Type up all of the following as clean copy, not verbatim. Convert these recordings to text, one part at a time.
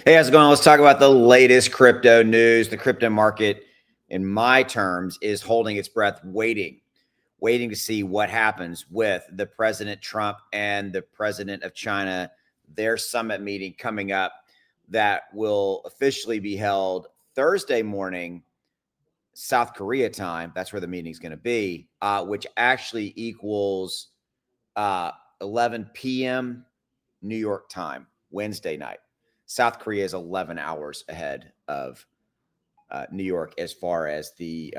Hey, how's it going? Let's talk about the latest crypto news. The crypto market, in my terms, is holding its breath, waiting to see what happens with the President Trump and the President of China, their summit meeting coming up that will officially be held Thursday morning, South Korea time. That's where the meeting's going to be, which actually equals 11 p.m. New York time, Wednesday night. South Korea is 11 hours ahead of New York as far as the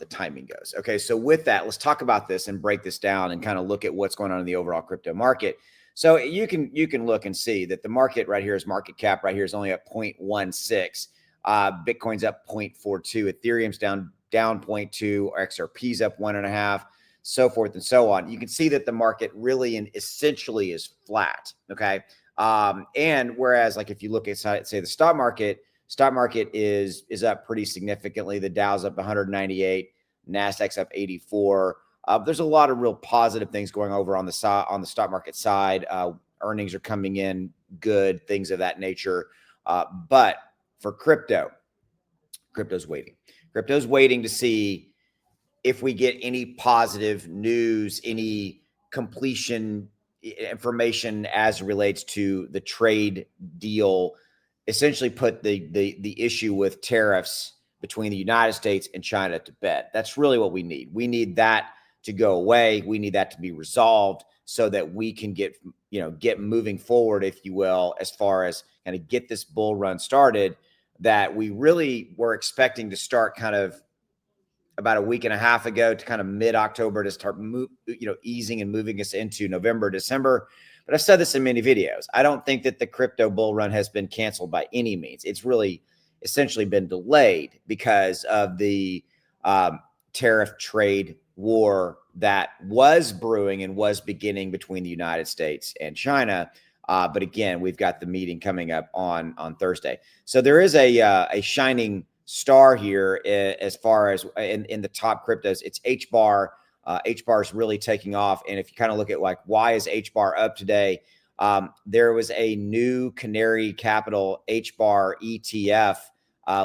timing goes. Okay, so with that, let's talk about this and break this down and kind of look at what's going on in the overall crypto market. So you can look and see that the market right here is market cap right here is only at 0.16. Bitcoin's up 0.42. Ethereum's down 0.2. XRP's up 1.5. So forth and so on. You can see that the market really and essentially is flat. Okay. And whereas like if you look at say the stock market is up pretty significantly. The Dow's up 198, Nasdaq's up 84. There's a lot of real positive things going over on the stock market side. Earnings are coming in good, things of that nature. But for crypto's waiting. Crypto's waiting to see if we get any positive news, any completion information as it relates to the trade deal, essentially put the issue with tariffs between the United States and China to bed. That's really what we need. We need that to go away. We need that to be resolved so that we can get moving forward, if you will, as far as kind of get this bull run started that we really were expecting to start kind of about a week and a half ago to kind of mid-October to start easing and moving us into November, December. But I've said this in many videos. I don't think that the crypto bull run has been canceled by any means. It's really essentially been delayed because of the tariff trade war that was brewing and was beginning between the United States and China. But again, we've got the meeting coming up on Thursday. So there is a shining star here as far as in the top cryptos. It's HBAR. HBAR is really taking off. And if you kind of look at like, why is HBAR up today? There was a new Canary Capital HBAR ETF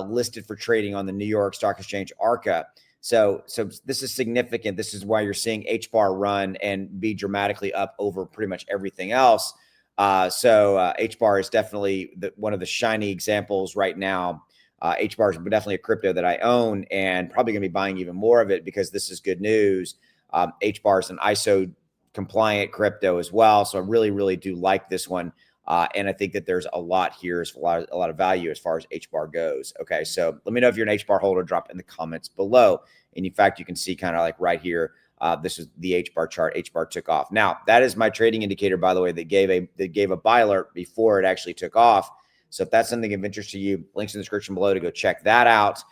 listed for trading on the New York Stock Exchange ARCA. So this is significant. This is why you're seeing HBAR run and be dramatically up over pretty much everything else. So HBAR is definitely one of the shiny examples right now. HBAR is definitely a crypto that I own and probably going to be buying even more of it because this is good news. HBAR is an ISO compliant crypto as well. So I really, really do like this one. And I think that there's a lot here, a lot of value as far as HBAR goes. Okay. So let me know if you're an HBAR holder, drop in the comments below. And in fact, you can see kind of like right here, this is the HBAR chart. HBAR took off. Now that is my trading indicator, by the way, that gave a buy alert before it actually took off. So if that's something of interest to you, links in the description below to go check that out,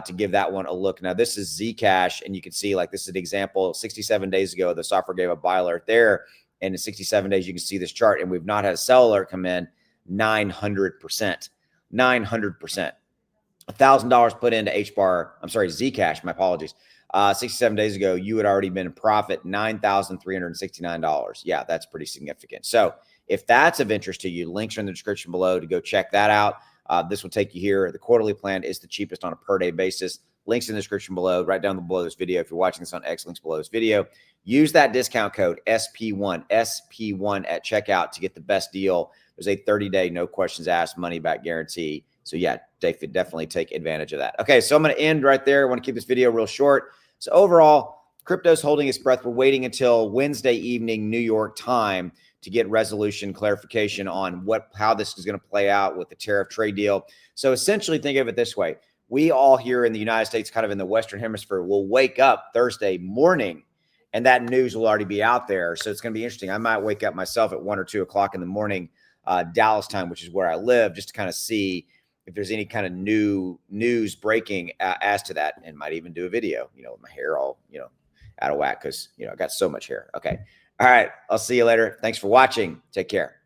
to give that one a look. Now, this is Zcash, and you can see like this is an example. 67 days ago, the software gave a buy alert there. And in 67 days, you can see this chart, and we've not had a sell alert come in 900%. 900%. $1,000 put into Zcash, my apologies. 67 days ago, you had already been in profit, $9,369. Yeah, that's pretty significant. So if that's of interest to you, links are in the description below to go check that out. This will take you here. The quarterly plan is the cheapest on a per day basis. Links in the description below, right down below this video. If you're watching this on X, links below this video. Use that discount code SP1 at checkout to get the best deal. There's a 30-day, no questions asked, money back guarantee. So yeah, definitely take advantage of that. Okay, so I'm going to end right there. I want to keep this video real short. So overall, crypto's holding its breath. We're waiting until Wednesday evening, New York time, to get resolution clarification on how this is going to play out with the tariff trade deal. So essentially think of it this way. We all here in the United States, kind of in the Western hemisphere, will wake up Thursday morning and that news will already be out there. So it's going to be interesting. I might wake up myself at 1 or 2 o'clock in the morning, Dallas time, which is where I live, just to kind of see if there's any kind of new news breaking as to that, and might even do a video, with my hair all, out of whack because, I got so much hair. Okay. All right. I'll see you later. Thanks for watching. Take care.